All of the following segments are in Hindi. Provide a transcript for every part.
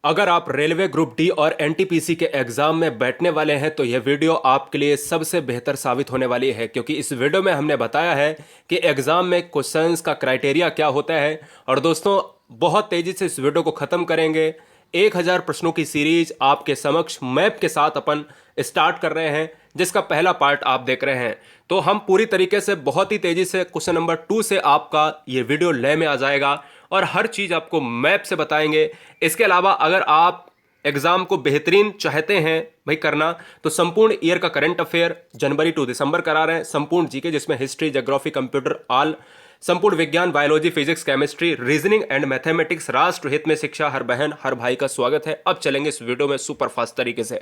अगर आप रेलवे ग्रुप डी और एनटीपीसी के एग्जाम में बैठने वाले हैं तो यह वीडियो आपके लिए सबसे बेहतर साबित होने वाली है, क्योंकि इस वीडियो में हमने बताया है कि एग्जाम में क्वेश्चंस का क्राइटेरिया क्या होता है। और दोस्तों, बहुत तेजी से इस वीडियो को खत्म करेंगे। 1000 प्रश्नों की सीरीज आपके समक्ष मैप के साथ अपन स्टार्ट कर रहे हैं, जिसका पहला पार्ट आप देख रहे हैं। तो हम पूरी तरीके से बहुत ही तेजी से क्वेश्चन नंबर 2 से आपका ये वीडियो लय में आ जाएगा और हर चीज आपको मैप से बताएंगे। इसके अलावा अगर आप एग्जाम को बेहतरीन चाहते हैं भाई करना, तो संपूर्ण ईयर का करंट अफेयर जनवरी टू दिसंबर करा रहे हैं, संपूर्ण जीके जिसमें हिस्ट्री, ज्योग्राफी, कंप्यूटर, ऑल, संपूर्ण विज्ञान, biology, physics, chemistry, reasoning and mathematics, राष्ट्र हित में शिक्षा, हर बहन हर भाई का स्वागत है। अब चलेंगे इस वीडियो में सुपर फास्ट तरीके से।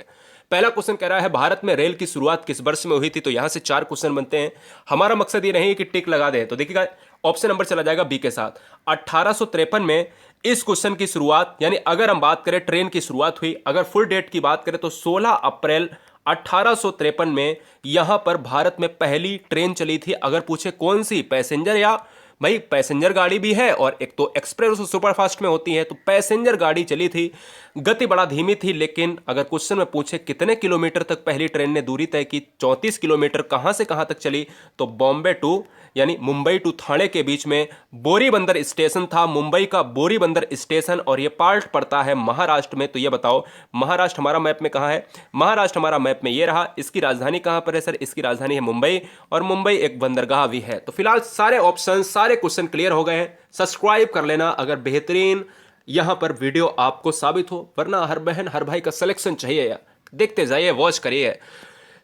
पहला क्वेश्चन कह रहा है भारत में रेल की शुरुआत किस वर्ष में हुई थी। तो यहां से 4 क्वेश्चन बनते हैं। हमारा मकसद ये नहीं है कि टिक लगा दें, तो देखिएगा ऑप्शन नंबर चला जाएगा बी के साथ। 1853 में इस क्वेश्चन की शुरुआत, यानी अगर हम बात करें ट्रेन की शुरुआत हुई, अगर फुल डेट की बात करें तो 16 अप्रैल 1853 में यहां पर भारत में पहली ट्रेन चली थी। अगर पूछे कौन सी, पैसेंजर या भाई पैसेंजर गाड़ी भी है और एक तो एक्सप्रेस और सुपरफास्ट में होती है, तो पैसेंजर गाड़ी चली थी। गति बड़ा धीमी थी, लेकिन अगर क्वेश्चन में पूछे कितने किलोमीटर तक पहली ट्रेन ने दूरी तय की, 34 किलोमीटर। कहां से कहां तक चली, तो बॉम्बे टू यानी मुंबई टू ठाणे के बीच में बोरीबंदर स्टेशन था, मुंबई का बोरीबंदर स्टेशन। और ये पार्ट पड़ता है महाराष्ट्र में। तो ये बताओ महाराष्ट्र हमारा मैप में कहां है। महाराष्ट्र हमारा मैप में ये रहा। इसकी राजधानी कहां पर है सर, इसकी राजधानी है मुंबई, और मुंबई एक बंदरगाह भी है। तो फिलहाल सारे ऑप्शन, सारे क्वेश्चन क्लियर हो गए हैं। सब्सक्राइब कर लेना अगर बेहतरीन यहां पर वीडियो आपको साबित हो, वरना हर बहन हर भाई का सिलेक्शन चाहिए यार। देखते जाइए, वॉच करिए।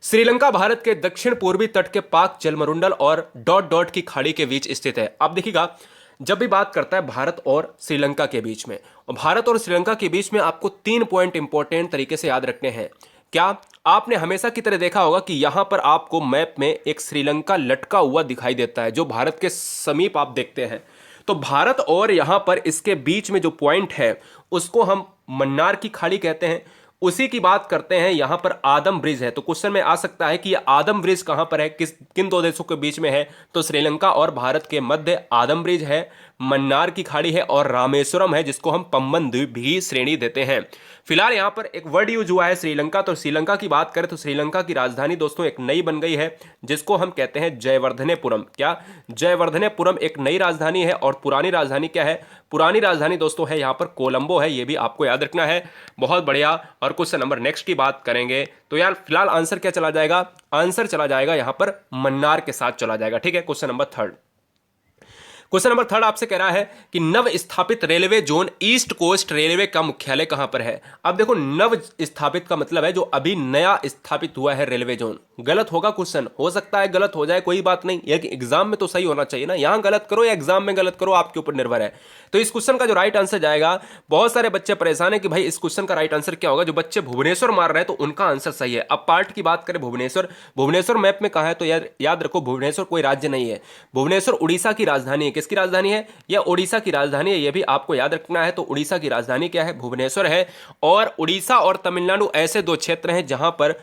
श्रीलंका भारत के दक्षिण पूर्वी तट के पाक जलमंडल और डॉट डॉट की खाड़ी के बीच स्थित है। अब देखिएगा, जब भी बात करता है भारत और श्रीलंका के बीच में, और भारत और श्रीलंका के बीच में आपको 3 पॉइंट इंपॉर्टेंट तरीके से याद रखने हैं। क्या आपने हमेशा की तरह देखा होगा कि यहां पर आपको मैप में एक श्रीलंका लटका हुआ दिखाई देता है, जो भारत के समीप आप देखते हैं। तो भारत और यहां पर इसके बीच में जो पॉइंट है उसको हम मन्नार की खाड़ी कहते हैं। उसी की बात करते हैं। यहां पर आदम ब्रिज है, तो क्वेश्चन में आ सकता है कि ये आदम ब्रिज कहां पर है, किन 2 देशों के बीच में है। तो श्रीलंका और भारत के मध्य आदम ब्रिज है, मन्नार की खाड़ी है और रामेश्वरम है, जिसको हम पम्बन द्वीप भी श्रेणी देते हैं। फिलहाल यहां पर एक वर्ड यूज हुआ है श्रीलंका। तो श्रीलंका की बात करें तो श्रीलंका की राजधानी दोस्तों एक नई बन गई है, जिसको हम कहते हैं जयवर्धनेपुरम। क्या जयवर्धनेपुरम एक नई राजधानी है, और पुरानी राजधानी क्या है, पुरानी राजधानी दोस्तों है यहां पर कोलंबो है। यह भी आपको याद रखना है। बहुत बढ़िया। और क्वेश्चन नंबर नेक्स्ट की बात करेंगे तो यार फिलहाल आंसर क्या चला जाएगा, आंसर चला जाएगा यहां पर मन्नार के साथ चला जाएगा। ठीक है, क्वेश्चन नंबर 3। क्वेश्चन नंबर 3 आपसे कह रहा है कि नव स्थापित railway zone east coast railway का मुख्यालय कहां पर है। अब देखो, नव स्थापित का मतलब है जो अभी नया स्थापित हुआ है रेलवे जोन। गलत होगा क्वेश्चन, हो सकता है गलत हो जाए, कोई बात नहीं, यह एग्जाम में तो सही होना चाहिए ना। यहां गलत करो या एग्जाम में गलत करो, आपके ऊपर निर्भर है। तो इस क्वेश्चन का जो राइट आंसर जाएगा, बहुत सारे बच्चे परेशान है कि भाई इस क्वेश्चन का राइट आंसर क्या होगा। जो बच्चे भुवनेश्वर मार रहे हैं तो उनका आंसर सही है। अब पार्ट की बात करें, भुवनेश्वर, भुवनेश्वर मैप में कहां है, तो याद रखो भुवनेश्वर कोई राज्य नहीं है। भुवनेश्वर उड़ीसा की राजधानी है। किसकी राजधानी है, यह उड़ीसा की राजधानी है। यह भी आपको याद रखना है। तो उड़ीसा की राजधानी क्या है, भुवनेश्वर है। और उड़ीसा और तमिलनाडु ऐसे 2 क्षेत्र हैं जहां पर,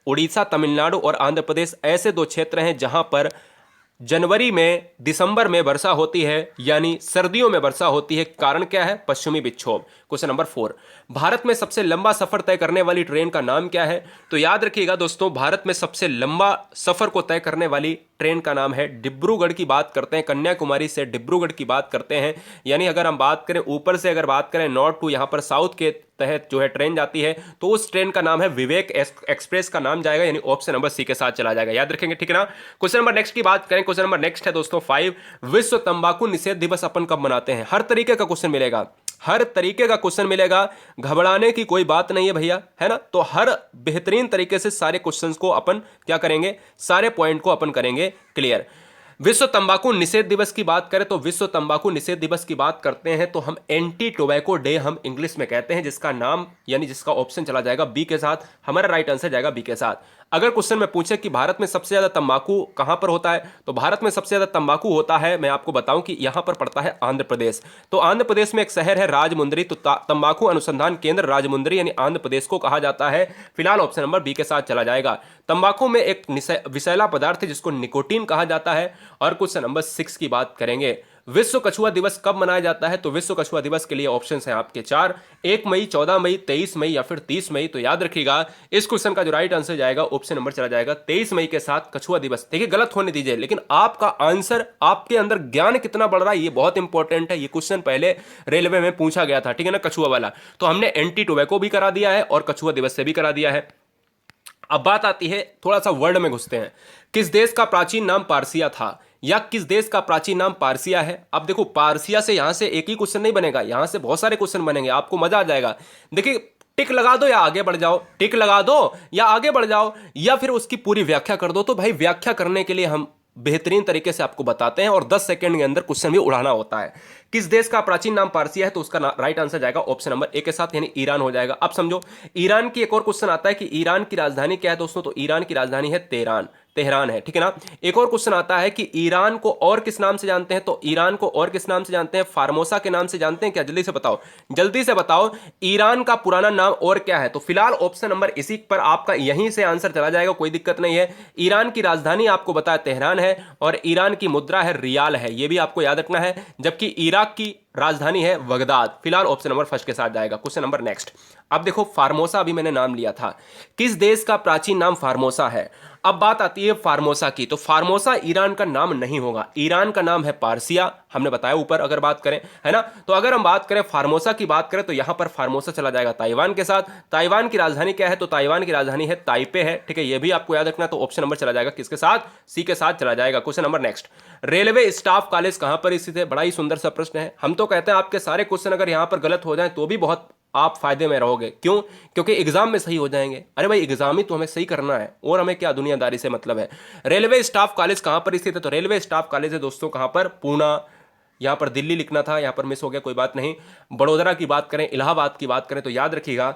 उड़ीसा, तमिलनाडु और आंध्र प्रदेश ऐसे 2 क्षेत्र हैं जहां पर जनवरी में, दिसंबर में वर्षा होती है, यानी सर्दियों में वर्षा होती है। कारण क्या है, पश्चिमी विक्षोभ। क्वेश्चन नंबर 4, भारत में सबसे लंबा सफर तय करने वाली ट्रेन का नाम क्या है। तो याद रखिएगा दोस्तों, भारत में सबसे लंबा सफर को तय करने वाली ट्रेन का नाम है डिब्रूगढ़ की बात करते हैं। कन्याकुमारी से डिब्रूगढ़ की बात करते हैं। यानी अगर हम बात करें ऊपर से, अगर बात करें नॉर्थ टू यहां पर साउथ के तहत जो है ट्रेन जाती है, तो उस ट्रेन का नाम है विवेक एक्सप्रेस का नाम जाएगा, यानी ऑप्शन नंबर सी के साथ चला जाएगा। याद रखेंगे, ठीक है ना। क्वेश्चन नंबर नेक्स्ट की बात करें, क्वेश्चन नंबर नेक्स्ट है दोस्तों 5, विश्व तंबाकू निषेध दिवस अपन कब मनाते हैं। हर तरीके का क्वेश्चन मिलेगा, हर तरीके का क्वेश्चन मिलेगा, घबराने की कोई बात नहीं है भैया, है ना। तो हर बेहतरीन तरीके से सारे क्वेश्चंस को अपन क्या करेंगे, सारे पॉइंट को अपन करेंगे क्लियर। विश्व तंबाकू निषेध दिवस की बात करें तो विश्व तंबाकू निषेध दिवस की बात करते हैं तो हम एंटी टोबैको डे हम इंग्लिश में कहते हैं, जिसका नाम यानी जिसका ऑप्शन चला जाएगा बी के साथ। हमारा राइट आंसर जाएगा बी के साथ। अगर क्वेश्चन में पूछे कि भारत में सबसे ज्यादा तंबाकू कहां पर होता है, तो भारत में सबसे ज्यादा तंबाकू होता है, मैं आपको बताऊं कि यहां पर पड़ता है आंध्र प्रदेश। तो आंध्र प्रदेश में एक शहर है राजमुंद्री, तो तंबाकू अनुसंधान केंद्र राजमुंद्री यानी आंध्र प्रदेश को कहा जाता है। फिलहाल ऑप्शन नंबर बी के साथ चला जाएगा। तंबाकू में एक विषैला पदार्थ है जिसको निकोटीन कहा जाता है। और क्वेश्चन नंबर 6 की बात करेंगे, विश्व कछुआ दिवस कब मनाया जाता है? तो विश्व कछुआ दिवस के लिए ऑप्शन है आपके चार, 1 मई, 14 मई, 23 मई या फिर 30 मई। तो याद रखिएगा इस क्वेश्चन का जो राइट आंसर जाएगा ऑप्शन नंबर चला जाएगा 23 मई के साथ कछुआ दिवस। देखिए गलत होने दीजिए, लेकिन आपका आंसर, आपके अंदर ज्ञान कितना बढ़ रहा है ये बहुत इंपॉर्टेंट है। ये क्वेश्चन पहले रेलवे में पूछा गया था, ठीक है ना, कछुआ वाला। तो हमने एंटी टोबैको भी करा दिया है और कछुआ दिवस से भी करा दिया है। अब बात आती है, थोड़ा सा वर्ड में घुसते हैं। किस देश का प्राचीन नाम पारसिया था, या किस देश का प्राचीन नाम पारसिया है? अब देखो पारसिया से यहां से एक ही क्वेश्चन नहीं बनेगा, यहां से बहुत सारे क्वेश्चन बनेंगे, आपको मजा आ जाएगा। देखिए टिक लगा दो या आगे बढ़ जाओ, टिक लगा दो या आगे बढ़ जाओ, या फिर उसकी पूरी व्याख्या कर दो। तो भाई व्याख्या करने के लिए हम बेहतरीन तरीके से आपको बताते हैं और 10 सेकंड के अंदर क्वेश्चन भी उड़ाना होता है। किस देश का प्राचीन नाम पारसिया है? तो उसका राइट आंसर जाएगा ऑप्शन नंबर ए के साथ, यानी ईरान हो जाएगा। अब समझो ईरान की एक और क्वेश्चन आता है कि ईरान की राजधानी क्या है दोस्तों? तो ईरान की राजधानी है तेहरान है, ठीक है ना। एक और क्वेश्चन आता है कि ईरान को और किस नाम से जानते हैं? तो ईरान को और किस नाम से जानते हैं? फार्मोसा के नाम से जानते हैं क्या? जल्दी से बताओ, जल्दी से बताओ, ईरान का पुराना नाम और क्या है? तो फिलहाल ऑप्शन नंबर इसी पर आपका यहीं से आंसर चला जाएगा, कोई दिक्कत नहीं है। ईरान की राजधानी आपको बताया तेहरान है और ईरान की मुद्रा है रियाल है, यह भी आपको याद रखना है। जबकि इराक की राजधानी है बगदाद। फिलहाल ऑप्शन नंबर फर्स्ट के साथ जाएगा। Question number next. अब देखो फार्मोसा अभी मैंने नाम लिया था, किस देश का प्राचीन नाम फार्मोसा है? अब बात आती है फार्मोसा की, तो फार्मोसा ईरान का नाम नहीं होगा, ईरान का नाम है पारसिया, हमने बताया ऊपर अगर बात करें, है ना। तो अगर हम बात करें फार्मोसा की बात करें तो यहां पर फार्मोसा चला जाएगा ताइवान के साथ। ताइवान की राजधानी क्या है? तो ताइवान की राजधानी है ताइपे है, ठीक है, ये भी आपको याद रखना। तो ऑप्शन नंबर चला जाएगा किसके साथ? सी के साथ चला जाएगा। Question number next. Railway staff college कहां पर स्थित है? बड़ा ही सुंदर सा प्रश्न है। हम तो कहते हैं आपके सारे क्वेश्चन अगर यहां पर गलत हो जाए तो भी बहुत आप फायदे में रहोगे। क्यों? क्योंकि एग्जाम में सही हो जाएंगे। अरे भाई एग्जाम ही तो हमें सही करना है और हमें क्या दुनियादारी से मतलब है। रेलवे स्टाफ कॉलेज कहां पर स्थित है? तो रेलवे स्टाफ कॉलेज है दोस्तों कहां पर? पूना। यहां पर दिल्ली लिखना था, यहां पर मिस हो गया, कोई बात नहीं। बड़ोदरा की बात करें, इलाहाबाद की बात करें तो याद रखिएगा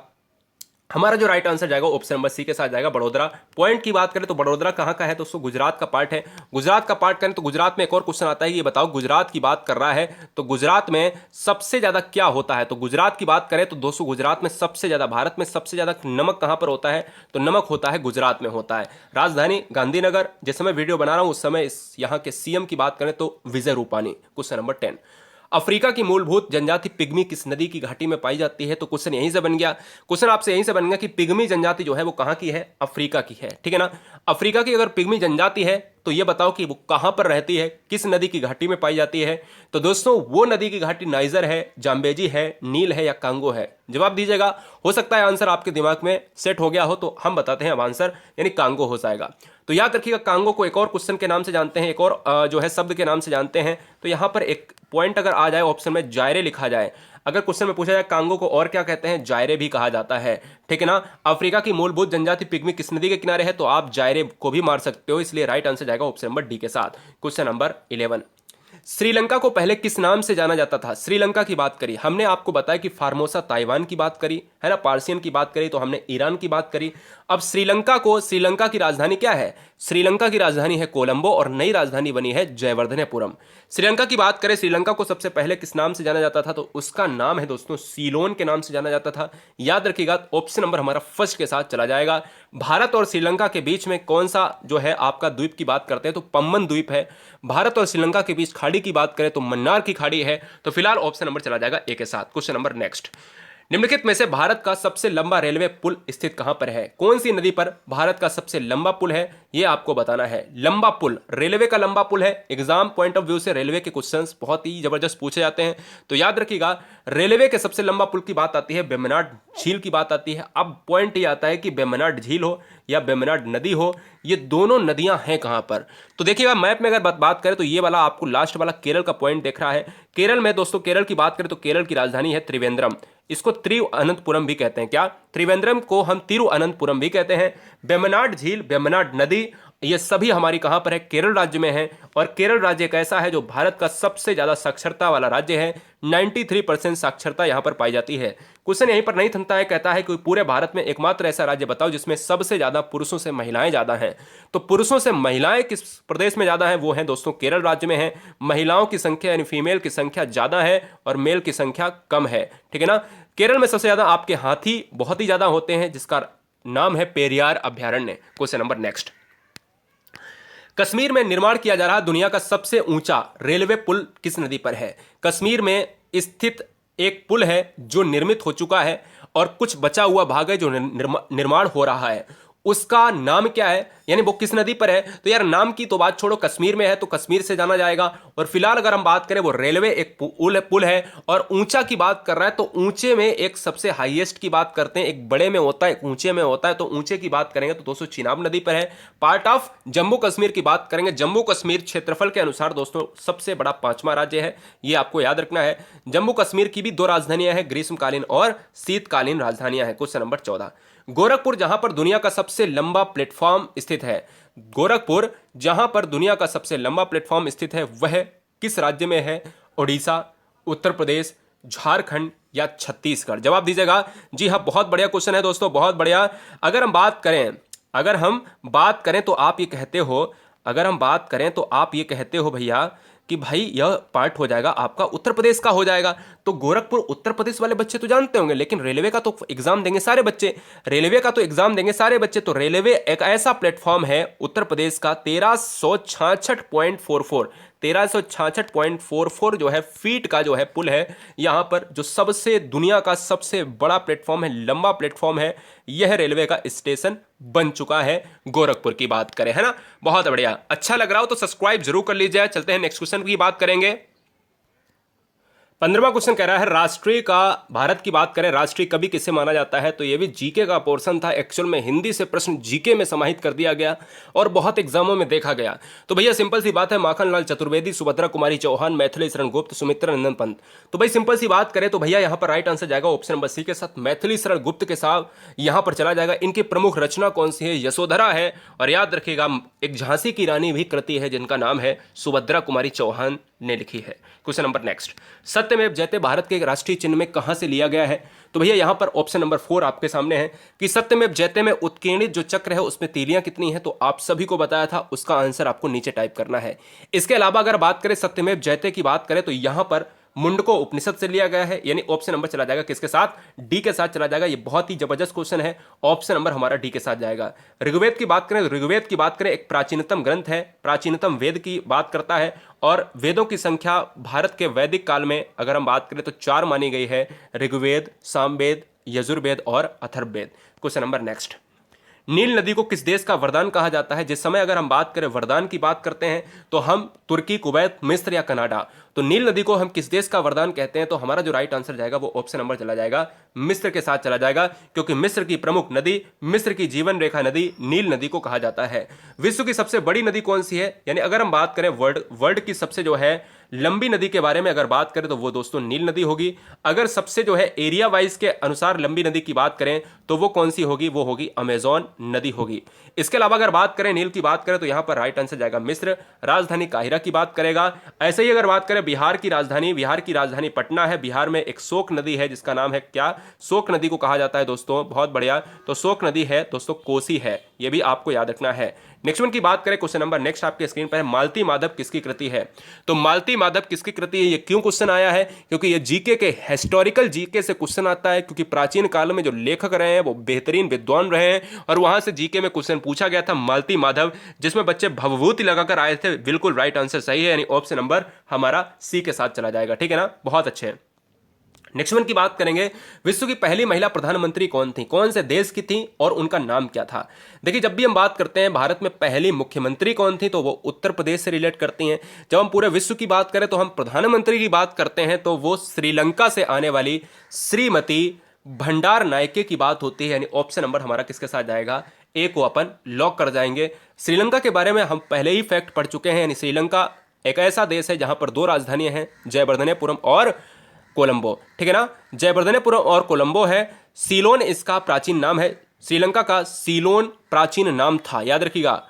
हमारा जो राइट आंसर जाएगा ऑप्शन नंबर सी के साथ जाएगा बड़ोदरा। पॉइंट की बात करें तो बड़ोदरा कहां का है दोस्तों? गुजरात का पार्ट है। गुजरात का पार्ट करें तो गुजरात में एक और क्वेश्चन आता है, ये बताओ गुजरात की बात कर रहा है तो गुजरात में सबसे ज्यादा क्या होता है? तो गुजरात की बात करें तो दोस्तों गुजरात में सबसे ज्यादा, भारत में सबसे ज्यादा नमक कहां पर होता है? तो नमक होता है गुजरात में होता है। राजधानी गांधीनगर। जिस समय वीडियो बना रहा हूं उस समय यहां के सीएम की बात करें तो Vijay Rupani. Question number 10। Africa की मूलभूत जनजाति पिग्मी किस नदी की घाटी में पाई जाती है? तो क्वेश्चन यहीं से बन गया, क्वेश्चन आपसे यहीं से बन गया कि पिग्मी जनजाति जो है वो कहां की है? अफ्रीका की है, ठीक है ना। अफ्रीका की अगर पिग्मी जनजाति है तो ये बताओ कि वो कहां पर रहती है, किस नदी की घाटी में पाई जाती है? तो दोस्तों वो नदी की घाटी नाइजर है, जाम्बेजी है, नील है या कांगो है? जवाब दीजिएगा। हो सकता है आंसर आपके दिमाग में सेट हो गया हो तो हम बताते हैं अब आंसर, यानी कांगो हो जाएगा। तो याद रखिएगा कांगो को एक और क्वेश्चन के नाम से जानते हैं, एक और जो है शब्द के नाम से जानते हैं। तो यहां पर एक पॉइंट अगर आ जाए ऑप्शन में जायरे लिखा जाए, अगर क्वेश्चन में पूछा जाए कांगो को और क्या कहते हैं? जायरे भी कहा जाता है, ठीक है ना। अफ्रीका की मूलभूत जनजाति पिग्मी किस नदी के किनारे है? तो आप जायरे को भी मार सकते हो, इसलिए राइट आंसर जाएगा ऑप्शन नंबर डी के साथ। Question number 11। श्रीलंका को पहले किस नाम से जाना जाता था? श्रीलंका की बात करी हमने, आपको बताया कि फार्मोसा ताइवान की बात करी है ना, पार्सियन की बात करी तो हमने ईरान की बात करी। अब श्रीलंका को, श्रीलंका की राजधानी क्या है? श्रीलंका की राजधानी है कोलंबो और नई राजधानी बनी है जयवर्धनेपुरम। श्रीलंका की बात करें, श्रीलंका को सबसे पहले किस नाम से जाना जाता था? तो उसका नाम है दोस्तों सीलोन के नाम से जाना जाता था। याद रखिएगा ऑप्शन नंबर हमारा फर्स्ट के साथ चला जाएगा। भारत और श्रीलंका के बीच में कौन सा जो है आपका द्वीप की बात करते हैं? तो पम्बन द्वीप है। भारत और श्रीलंका के बीच खाड़ी की बात करें तो मन्नार की खाड़ी है। तो फिलहाल ऑप्शन नंबर चला जाएगा ए के साथ। Question number next. निम्नलिखित में से भारत का सबसे लंबा रेलवे पुल स्थित कहां पर है? कौन सी नदी पर भारत का सबसे लंबा पुल है यह आपको बताना है। लंबा पुल, रेलवे का लंबा पुल है। एग्जाम पॉइंट ऑफ व्यू से रेलवे के क्वेश्चंस बहुत ही जबरदस्त पूछे जाते हैं, तो याद रखिएगा रेलवे के सबसे लंबा पुल की बात आती है, बेमनाड झील की बात आती है। अब पॉइंट ये आता है कि बेमनाड झील हो या बेमनाड नदी हो, ये दोनों नदियां हैं कहां पर? तो देखिएगा मैप में अगर बात करें तो ये वाला आपको लास्ट वाला केरल का पॉइंट देख रहा है। केरल में दोस्तों, केरल की बात करें तो केरल की राजधानी है त्रिवेंद्रम। इसको त्रिवअनंतपुरम भी कहते हैं। क्या? त्रिवेंद्रम को हम तिरुअनंतपुरम भी कहते हैं। बेमनाड झील, बेमनाड नदी, ये सभी हमारी कहां पर है? केरल राज्य में है। और केरल राज्य एक ऐसा है जो भारत का सबसे ज्यादा साक्षरता वाला राज्य है। 93% साक्षरता यहां पर पाई जाती है। क्वेश्चन यहीं पर नहीं थमता है, कहता है कि पूरे भारत में एकमात्र ऐसा राज्य बताओ जिसमें सबसे ज्यादा पुरुषों से महिलाएं ज्यादा हैं। तो पुरुषों से महिलाएं किस प्रदेश में ज्यादा हैं? वो है दोस्तों केरल राज्य में है। महिलाओं की संख्या यानी फीमेल की संख्या ज्यादा है और मेल की संख्या कम है, ठीक है ना। केरल में सबसे ज्यादा आपके हाथी बहुत ही ज्यादा होते हैं जिसका नाम है पेरियार अभ्यारण्य। Question number next. कश्मीर में निर्माण किया जा रहा दुनिया का सबसे ऊंचा रेलवे पुल किस नदी पर है? कश्मीर में स्थित एक पुल है जो निर्मित हो चुका है और कुछ बचा हुआ भाग है जो निर्माण हो रहा है, उसका नाम क्या है, यानी वो किस नदी पर है? तो यार नाम की तो बात छोड़ो, कश्मीर में है तो कश्मीर से जाना जाएगा। और फिलहाल अगर हम बात करें वो रेलवे एक पुल है और ऊंचा की बात कर रहा है, तो ऊंचे में एक सबसे हाईएस्ट की बात करते हैं, एक बड़े में होता है एक ऊंचे में होता है, तो ऊंचे की बात करेंगे तो दोस्तों चिनाब नदी पर है। पार्ट ऑफ जम्मू कश्मीर की बात करेंगे, जम्मू कश्मीर क्षेत्रफल के अनुसार दोस्तों सबसे बड़ा 5वां राज्य है, ये आपको याद रखना है। जम्मू कश्मीर की भी 2 राजधानियां हैं, ग्रीष्मकालीन और शीतकालीन राजधानियां हैं। क्वेश्चन नंबर 14, गोरखपुर जहां पर दुनिया का सबसे लंबा प्लेटफॉर्म स्थित है, गोरखपुर जहां पर दुनिया का सबसे लंबा प्लेटफॉर्म स्थित है वह किस राज्य में है? उड़ीसा, उत्तर प्रदेश, झारखंड या छत्तीसगढ़? जवाब दीजिएगा। जी हाँ, बहुत बढ़िया क्वेश्चन है दोस्तों, बहुत बढ़िया। अगर हम बात करें तो आप ये कहते हो, अगर हम बात करें तो आप ये कहते हो भैया कि भाई यह पार्ट हो जाएगा आपका उत्तर प्रदेश का हो जाएगा। तो गोरखपुर उत्तर प्रदेश वाले बच्चे तो जानते होंगे, लेकिन रेलवे का तो एग्जाम देंगे सारे बच्चे, तो रेलवे एक ऐसा प्लेटफॉर्म है उत्तर प्रदेश का 1366.44 जो है फीट का जो है पुल है, यहां पर जो सबसे दुनिया का सबसे बड़ा प्लेटफॉर्म है, लंबा प्लेटफॉर्म है, यह रेलवे का स्टेशन बन चुका है। गोरखपुर की बात करें, है ना, बहुत बढ़िया। अच्छा लग रहा हो तो सब्सक्राइब जरूर कर लीजिए। चलते हैं नेक्स्ट क्वेश्चन की बात करेंगे। 15वां क्वेश्चन कह रहा है राष्ट्रीय का, भारत की बात करें, राष्ट्रीय कवि किसे माना जाता है? तो ये भी जीके का पोर्शन था, एक्चुअल में हिंदी से प्रश्न जीके में समाहित कर दिया गया और बहुत एग्जामों में देखा गया। तो भैया सिंपल सी बात है, माखनलाल चतुर्वेदी, सुभद्रा कुमारी चौहान, मैथिली शरण गुप्त, सुमित्रा नंदन पंत। तो भाई सिंपल सी बात करें तो भैया यहाँ पर राइट आंसर जाएगा ऑप्शन नंबर सी के साथ, मैथिली शरण गुप्त के साथ यहाँ पर चला जाएगा। इनकी प्रमुख रचना कौन सी है? यशोधरा है। और याद रखिएगा एक झांसी की रानी भी कृति है जिनका नाम है सुभद्रा कुमारी चौहान ने लिखी है। क्वेश्चन नंबर नेक्स्ट, सत्यमेव जयते भारत के राष्ट्रीय चिन्ह में कहां से लिया गया है? तो भैया यहां पर ऑप्शन नंबर 4 आपके सामने है कि सत्यमेव जयते में उत्कीर्णित जो चक्र है उसमें तीलियां कितनी है, तो आप सभी को बताया था, उसका आंसर आपको नीचे टाइप करना है। इसके अलावा अगर बात करें सत्यमेव जयते की बात करें तो यहां पर मुंडको उपनिषद से लिया गया है, यानी ऑप्शन नंबर चला जाएगा किसके साथ? डी के साथ चला जाएगा। ये बहुत ही जबरदस्त क्वेश्चन है, ऑप्शन नंबर हमारा डी के साथ जाएगा। ऋग्वेद की बात करें तो ऋग्वेद की बात करें एक प्राचीनतम ग्रंथ है, प्राचीनतम वेद की बात करता है और वेदों की संख्या भारत के वैदिक काल में अगर हम बात करें तो 4 मानी गई है, ऋग्वेद, सामवेद, यजुर्वेद और अथर्ववेद। क्वेश्चन नंबर नेक्स्ट, नील नदी को किस देश का वरदान कहा जाता है? जिस समय अगर हम बात करें वरदान की बात करते हैं तो हम तुर्की, कुवैत, मिस्र या कनाडा, तो नील नदी को हम किस देश का वरदान कहते हैं? तो हमारा जो राइट आंसर जाएगा वो ऑप्शन नंबर चला जाएगा मिस्र के साथ चला जाएगा, क्योंकि मिस्र की प्रमुख नदी, मिस्र की जीवन रेखा नदी नील नदी को कहा जाता है। विश्व की सबसे बड़ी नदी कौन सी है? यानी अगर हम बात करें वर्ल्ड की सबसे जो है लंबी नदी के बारे में अगर बात करें तो वो दोस्तों नील नदी होगी। अगर सबसे जो है एरिया वाइज के अनुसार लंबी नदी की बात करें तो वो कौन सी होगी? वो होगी अमेजॉन नदी होगी। इसके अलावा अगर बात करें नील की बात करें तो यहां पर राइट आंसर जाएगा मिस्र, राजधानी काहिरा की बात करेगा। ऐसे ही अगर बात करें बिहार की राजधानी पटना है। बिहार में एक शोक नदी है जिसका नाम है क्या? शोक नदी को कहा जाता है दोस्तों, बहुत बढ़िया। तो शोक नदी है दोस्तों कोसी है, ये भी आपको याद रखना है। नेक्स्ट वन की बात करें, क्वेश्चन नंबर नेक्स्ट आपके स्क्रीन पर है, मालती माधव किसकी कृति है? तो मालती माधव किसकी कृति है? ये क्यों क्वेश्चन आया है? क्योंकि ये जीके के हिस्टोरिकल जीके से क्वेश्चन आता है, क्योंकि प्राचीन काल में जो लेखक रहे हैं वो बेहतरीन विद्वान रहे हैं और वहां से जीके में क्वेश्चन पूछा गया था मालती माधव, जिसमें बच्चे भवभूति लगाकर आए थे। बिल्कुल राइट आंसर सही है, यानी ऑप्शन नंबर हमारा सी के साथ चला जाएगा, ठीक है ना, बहुत अच्छे। नेक्स्ट वन की बात करेंगे, विश्व की पहली महिला प्रधानमंत्री कौन थी? कौन से देश की थी और उनका नाम क्या था? देखिए जब भी हम बात करते हैं भारत में पहली मुख्यमंत्री कौन थी तो वो उत्तर प्रदेश से रिलेट करती हैं। जब हम पूरे विश्व की बात करें तो हम प्रधानमंत्री की बात करते हैं तो वो श्रीलंका से आने वाली श्रीमती भंडार नायके की बात होती है, यानी ऑप्शन नंबर हमारा किसके साथ जाएगा? ए को अपन लॉक कर जाएंगे। श्रीलंका के बारे में हम पहले ही फैक्ट पढ़ चुके हैं, यानी श्रीलंका एक ऐसा देश है जहां पर 2 राजधानियां हैं, जयवर्धनेपुरम और कोलंबो, ठीक है ना, जयवर्धनेपुरम और कोलंबो है। सीलोन इसका प्राचीन नाम है, श्रीलंका का सीलोन प्राचीन नाम था, याद रखिएगा।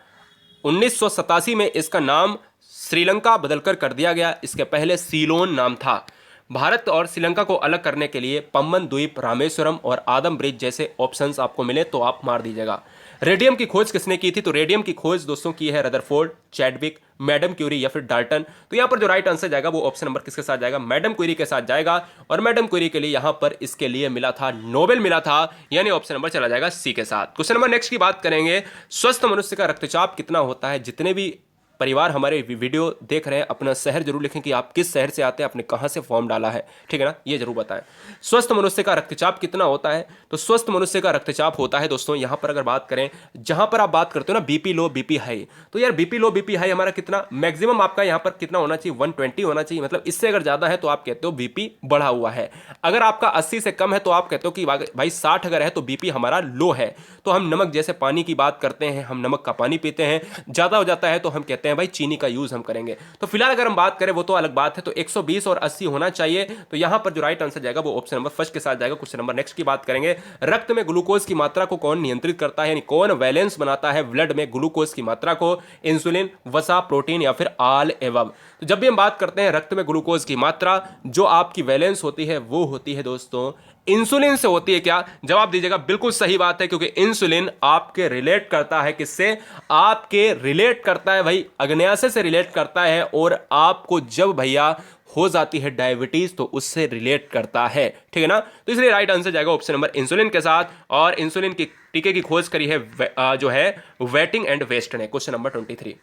1987 में इसका नाम श्रीलंका बदलकर कर दिया गया, इसके पहले सीलोन नाम था। भारत और श्रीलंका को अलग करने के लिए पम्बन द्वीप, रामेश्वरम और आदम ब्रिज जैसे ऑप्शंस आपको मिले तो आप मार दीजिएगा। रेडियम की खोज किसने की थी? तो रेडियम की खोज दोस्तों की है रदरफोर्ड, चैडविक, मैडम क्यूरी या फिर डाल्टन। तो यहां पर जो राइट आंसर जाएगा वो ऑप्शन नंबर किसके साथ जाएगा? मैडम क्यूरी के साथ जाएगा। और मैडम क्यूरी के लिए यहां पर इसके लिए मिला था नोबेल मिला था, यानी ऑप्शन नंबर चला जाएगा सी के साथ। क्वेश्चन नंबर नेक्स्ट की बात करेंगे, स्वस्थ मनुष्य का रक्तचाप कितना होता है? जितने भी परिवार हमारे वीडियो देख रहे हैं अपना शहर जरूर लिखें कि आप किस शहर से आते हैं, आपने कहाँ से फॉर्म डाला है, ठीक है ना, ये जरूर बताएं। स्वस्थ मनुष्य का रक्तचाप कितना होता है? तो स्वस्थ मनुष्य का रक्तचाप होता है दोस्तों, यहाँ पर अगर बात करें, जहां पर आप बात करते हो ना बीपी लो बीपी हाई, तो यार बीपी लो बीपी हाई हमारा कितना मैक्सिमम आपका यहाँ पर कितना होना चाहिए? 120 होना चाहिए। मतलब इससे अगर ज्यादा है तो आप कहते हो बीपी बढ़ा हुआ है। अगर आपका 80 से कम है तो आप कहते हो कि भाई 60 अगर है तो बीपी हमारा लो है। तो हम नमक जैसे पानी की बात करते हैं, हम नमक का पानी पीते हैं, ज्यादा हो जाता है तो हम कहते हैं भाई चीनी का यूज हम करेंगे। तो फिलहाल अगर हम बात करें वो तो अलग बात है, तो 120 और 80 होना चाहिए। तो यहां पर जो राइट आंसर जाएगा वो ऑप्शन नंबर फर्स्ट के साथ जाएगा। क्वेश्चन नंबर नेक्स्ट की बात करेंगे, रक्त में ग्लूकोज की मात्रा को कौन नियंत्रित करता है, यानी कौन बैलेंस बनाता है ब्लड में ग्लूकोज की मात्रा को? इंसुलिन, वसा, प्रोटीन या फिर ऑल एबव। तो जब भी हम बात करते हैं रक्त में ग्लूकोज की मात्रा, जो आपकी बैलेंस होती है वो होती है दोस्तों इंसुलिन से होती है। क्या जवाब दीजिएगा? बिल्कुल सही बात है, क्योंकि इंसुलिन आपके रिलेट करता है किससे? आपके रिलेट करता है भाई अग्न्याशय से रिलेट करता है, और आपको जब भैया हो जाती है डायबिटीज तो उससे रिलेट करता है, ठीक है ना। तो इसलिए राइट आंसर जाएगा ऑप्शन नंबर इंसुलिन के साथ। और इंसुलिन की टीके की खोज करी है जो है वेटिंग एंड वेस्ट ने। Question number 23,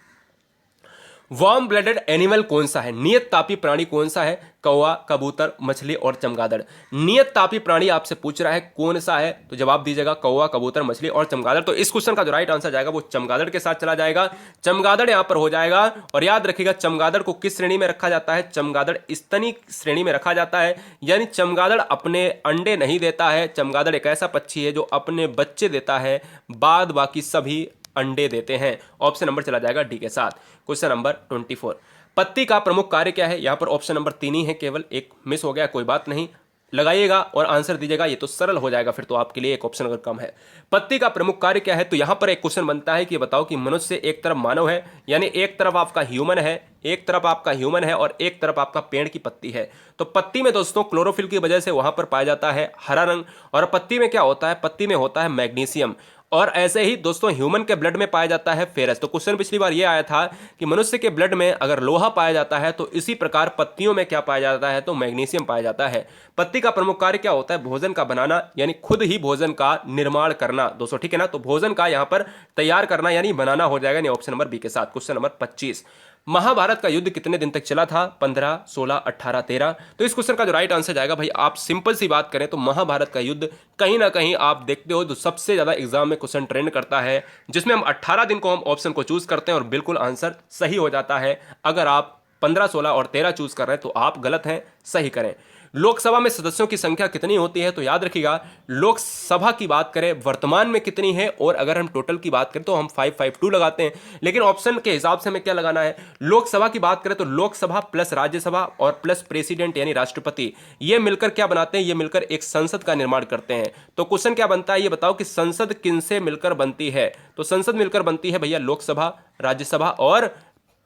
warm blooded animal कौन सा है? नियत तापी प्राणी कौन सा है? कौवा, कबूतर, मछली और चमगादड़। नियत तापी प्राणी आपसे पूछ रहा है कौन सा है, तो जवाब दीजिएगा कौवा, कबूतर, मछली और चमगादड़। तो इस क्वेश्चन का जो राइट आंसर जाएगा वो चमगादड़ के साथ चला जाएगा। चमगादड़ यहां पर हो जाएगा। और याद रखिएगा चमगादड़ को किस श्रेणी में रखा जाता है? चमगादड़ स्तनी श्रेणी में रखा जाता है, यानी चमगादड़ अपने अंडे नहीं देता है। चमगादड़ एक ऐसा पक्षी है जो अपने बच्चे देता है, बाद बाकी सभी अंडे देते हैं। ऑप्शन नंबर चला जाएगा डी के साथ। क्वेश्चन नंबर 24, पत्ती का प्रमुख कार्य क्या है? यहां पर ऑप्शन नंबर 3 ही है, केवल एक मिस हो गया, कोई बात नहीं, लगाइएगा और आंसर दीजिएगा, ये तो सरल हो जाएगा फिर तो आपके लिए, एक ऑप्शन अगर कम है। पत्ती का प्रमुख कार्य क्या है? तो यहां पर एक क्वेश्चन बनता है कि बताओ कि मनुष्य एक तरफ मानव है, यानी एक तरफ आपका ह्यूमन है, एक तरफ आपका ह्यूमन है और एक तरफ आपका पेड़ की पत्ती है। तो पत्ती में दोस्तों क्लोरोफिल की वजह से वहां पर पाया जाता है हरा रंग, और पत्ती में क्या होता है? पत्ती में होता है मैग्नीशियम। और ऐसे ही दोस्तों ह्यूमन के ब्लड में पाया जाता है फेरस। तो क्वेश्चन पिछली बार ये आया था कि मनुष्य के ब्लड में अगर लोहा पाया जाता है, तो इसी प्रकार पत्तियों में क्या पाया जाता है? तो मैग्नीशियम पाया जाता है। पत्ती का प्रमुख कार्य क्या होता है? भोजन का बनाना, यानी खुद ही भोजन का निर्माण करना दोस्तों, ठीक है ना। तो भोजन का यहां पर तैयार करना यानी बनाना हो जाएगा, यानी ऑप्शन नंबर बी के साथ। क्वेश्चन नंबर 25, महाभारत का युद्ध कितने दिन तक चला था? 15, 16, 18, 13। तो इस क्वेश्चन का जो राइट आंसर जाएगा भाई, आप सिंपल सी बात करें तो महाभारत का युद्ध कहीं ना कहीं आप देखते हो जो सबसे ज्यादा एग्जाम में क्वेश्चन ट्रेंड करता है, जिसमें हम 18 दिन को हम ऑप्शन को चूज करते हैं और बिल्कुल आंसर सही हो जाता है। अगर आप 15, 16 और 13 चूज कर रहे हैं तो आप गलत हैं, सही करें। लोकसभा में सदस्यों की संख्या कितनी होती है? तो याद रखिएगा लोकसभा की बात करें वर्तमान में कितनी है, और अगर हम टोटल की बात करें तो हम 552 लगाते हैं, लेकिन ऑप्शन के हिसाब से हमें क्या लगाना है? लोकसभा की बात करें तो लोकसभा प्लस राज्यसभा और प्लस प्रेसिडेंट यानी राष्ट्रपति, ये मिलकर क्या बनाते हैं? ये मिलकर एक संसद का निर्माण करते हैं। तो क्वेश्चन क्या बनता है, ये बताओ कि संसद किनसे मिलकर बनती है? तो संसद मिलकर बनती है भैया लोकसभा, राज्यसभा और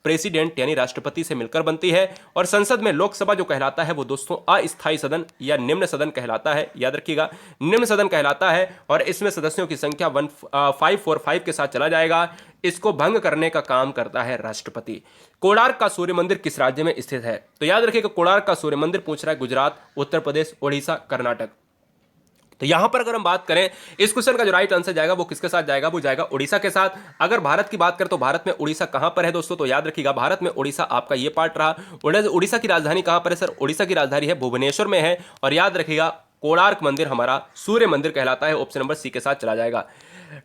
प्रेसिडेंट यानी राष्ट्रपति से मिलकर बनती है। और संसद में लोकसभा जो कहलाता है वो दोस्तों अस्थायी सदन या निम्न सदन कहलाता है, याद रखिएगा निम्न सदन कहलाता है। और इसमें सदस्यों की संख्या 545 के साथ चला जाएगा। इसको भंग करने का काम करता है राष्ट्रपति। कोणार्क का सूर्य मंदिर किस राज्य में स्थित है? तो याद रखिएगा कोणार्क का सूर्य मंदिर पूछ रहा है गुजरात, उत्तर प्रदेश, ओडिशा, कर्नाटक। तो यहां पर अगर हम बात करें इस क्वेश्चन का जो राइट आंसर जाएगा वो किसके साथ जाएगा? वो जाएगा उड़ीसा के साथ। अगर भारत की बात करें तो भारत में उड़ीसा कहां पर है दोस्तों? तो याद रखिएगा भारत में उड़ीसा आपका ये पार्ट रहा। उड़ीसा की राजधानी कहां पर है सर? उड़ीसा की राजधानी है भुवनेश्वर में है। और याद रखिएगा कोणार्क मंदिर हमारा सूर्य मंदिर कहलाता है। ऑप्शन नंबर सी के साथ चला जाएगा।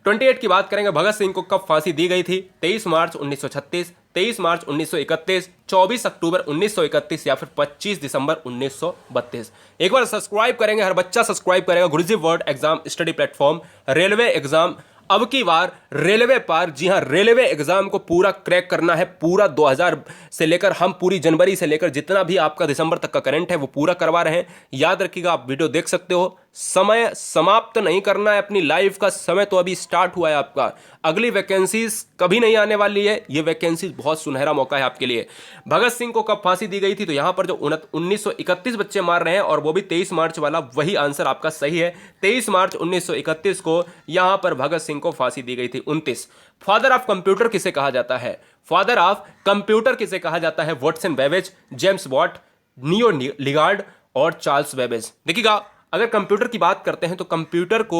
28 की बात करेंगे, भगत सिंह को कब फांसी दी गई थी? 23 मार्च 1936, 23 मार्च 1931, 24 अक्टूबर 1931 या फिर 25 दिसंबर 1932। एक बार सब्सक्राइब करेंगे, हर बच्चा सब्सक्राइब करेगा Guruji world exam study platform. Railway exam अब की बार रेलवे पार, जी हां रेलवे एग्जाम को पूरा क्रैक करना है। पूरा 2000 से लेकर हम पूरी जनवरी से लेकर जितना भी आपका दिसंबर तक का करंट है वो पूरा करवा रहे हैं। याद रखिएगा आप वीडियो देख सकते हो, समय समाप्त नहीं करना है अपनी लाइफ का, समय तो अभी स्टार्ट हुआ है आपका। अगली वैकेंसीज कभी नहीं आने वाली है, ये वैकेंसीज बहुत सुनहरा मौका है आपके लिए। भगत सिंह को कब फांसी दी गई थी? तो यहां पर जो 1931 बच्चे मार रहे हैं और वो भी 23 मार्च वाला, वही आंसर आपका सही है। 23 मार्च 1931 को यहां पर भगत सिंह को फांसी दी गई थी। 29, फादर ऑफ कंप्यूटर किसे कहा जाता है? फादर ऑफ कंप्यूटर किसे कहा जाता है? वाटसन बेबेज, जेम्स वॉट, नियो लिगार्ड और चार्ल्स बेबेज। देखिएगा अगर कंप्यूटर की बात करते हैं तो कंप्यूटर को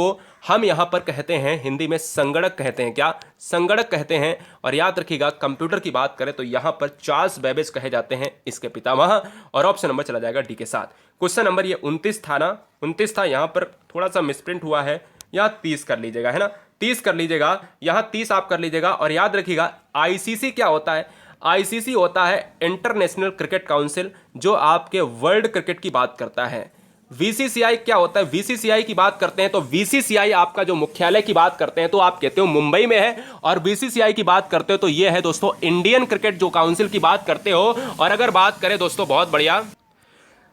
हम यहां पर कहते हैं हिंदी में संगणक कहते हैं। क्या? संगणक कहते हैं। और याद रखिएगा कंप्यूटर की बात करें तो यहां पर चार्ल्स बेबेज कहे जाते हैं इसके पितामह। और ऑप्शन नंबर चला जाएगा डी के साथ। क्वेश्चन नंबर ये 29 था ना, 29 था, यहां पर थोड़ा सा मिसप्रिंट हुआ है, यहां 30 कर लीजिएगा, है ना, 30 कर लीजिएगा, यहां 30 आप कर लीजिएगा। और याद रखिएगा आईसीसी क्या होता है? आईसीसी होता है इंटरनेशनल क्रिकेट काउंसिल, जो आपके वर्ल्ड क्रिकेट की बात करता है। वीसीसीआई क्या होता है? वीसीसीआई की बात करते हैं तो वीसीसीआई आपका जो मुख्यालय की बात करते हैं तो आप कहते हो मुंबई में है। और बीसीसीआई की बात करते हो तो ये है दोस्तों इंडियन क्रिकेट जो काउंसिल की बात करते हो। और अगर बात करें दोस्तों, बहुत बढ़िया,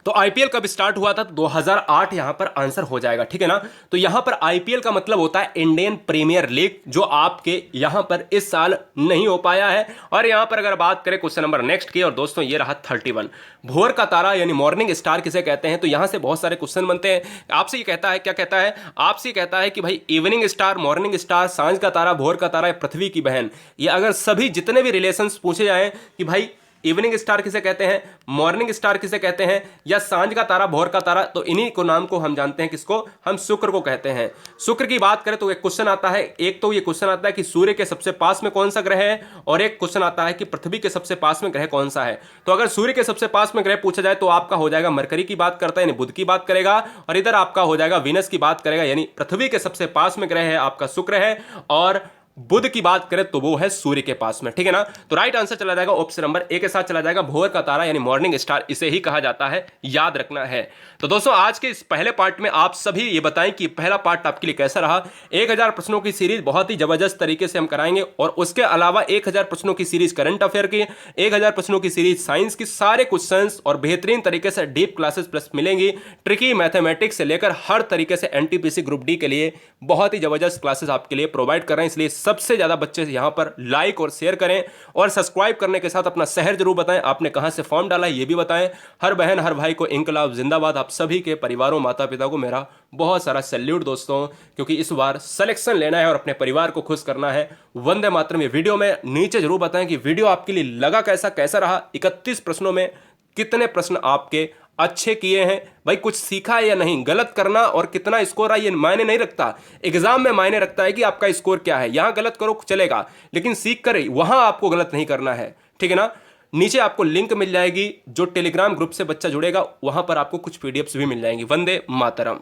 तो आईपीएल कब स्टार्ट हुआ था? तो 2008 यहां पर आंसर हो जाएगा, ठीक है ना। तो यहां पर आईपीएल का मतलब होता है इंडियन प्रीमियर लीग, जो आपके यहां पर इस साल नहीं हो पाया है। और यहां पर अगर बात करें क्वेश्चन नंबर नेक्स्ट की, और दोस्तों ये रहा 31, भोर का तारा यानी मॉर्निंग स्टार किसे कहते हैं? तो यहां से बहुत सारे क्वेश्चन बनते हैं। आपसे ये कहता है, क्या कहता है? आपसे कहता है कि भाई इवनिंग स्टार, मॉर्निंग स्टार, सांझ का तारा, भोर का तारा, पृथ्वी की बहन। ये अगर सभी जितने भी रिलेशंस पूछे जाएं कि भाई इवनिंग स्टार किसे कहते हैं, मॉर्निंग स्टार किसे कहते हैं, या सांझ का तारा, भोर का तारा, तो इन्हीं को नाम को हम जानते हैं, किसको? हम शुक्र को कहते हैं। शुक्र की बात करें तो एक क्वेश्चन आता है, एक तो ये क्वेश्चन आता है कि सूर्य के सबसे पास में कौन सा ग्रह है, और एक क्वेश्चन आता है कि पृथ्वी के सबसे पास में ग्रह कौन सा है। तो अगर सूर्य के सबसे पास में ग्रह पूछा जाए तो आपका हो जाएगा मरकरी की बात करता है यानी बुध की बात करेगा, और इधर आपका हो जाएगा वीनस की बात करेगा, यानी पृथ्वी के सबसे पास में ग्रह है आपका शुक्र है, और बुध की बात करें तो वो है सूर्य के पास में, ठीक है ना। तो राइट आंसर चला जाएगा ऑप्शन नंबर ए के साथ चला जाएगा, भोर का तारा यानी मॉर्निंग स्टार, इसे ही कहा जाता है, याद रखना है। तो दोस्तों आज के इस पहले पार्ट में आप सभी ये बताएं कि पहला पार्ट आपके लिए कैसा रहा। 1000 प्रश्नों की सीरीज बहुत ही जबरदस्त तरीके से हम कराएंगे, और उसके अलावा 1000 प्रश्नों की सीरीज करंट अफेयर की, 1000 प्रश्नों की सीरीज साइंस की, सारे क्वेश्चंस और बेहतरीन तरीके से डीप क्लासेस प्लस मिलेंगी। ट्रिकी मैथमेटिक्स से लेकर हर तरीके से एनटीपीसी ग्रुप डी के लिए बहुत ही जबरदस्त क्लासेस आपके लिए प्रोवाइड कर रहे हैं। इसलिए सबसे ज्यादा बच्चे यहां पर लाइक और शेयर करें, और सब्सक्राइब करने के साथ अपना शहर जरूर बताएं, आपने कहां से फॉर्म डाला है ये भी बताएं। हर बहन हर भाई को इंकलाब जिंदाबाद। आप सभी के परिवारों, माता पिता को मेरा बहुत सारा सैल्यूट दोस्तों, क्योंकि इस बार सिलेक्शन लेना है और अपने परिवार को खुश करना है। वंदे मातरम। ये वीडियो में नीचे जरूर बताएं कि वीडियो आपके लिए लगा कैसा, कैसा रहा। 31 प्रश्नों में कितने प्रश्न आपके अच्छे किए हैं, भाई कुछ सीखा है या नहीं। गलत करना और कितना स्कोर है ये मायने नहीं रखता, एग्जाम में मायने रखता है कि आपका स्कोर क्या है। यहां गलत करो चलेगा, लेकिन सीख कर वहां आपको गलत नहीं करना है, ठीक है ना। नीचे आपको लिंक मिल जाएगी, जो टेलीग्राम ग्रुप से बच्चा जुड़ेगा वहां पर आपको कुछ पीडीएफ्स भी मिल जाएंगी। वंदे मातरम।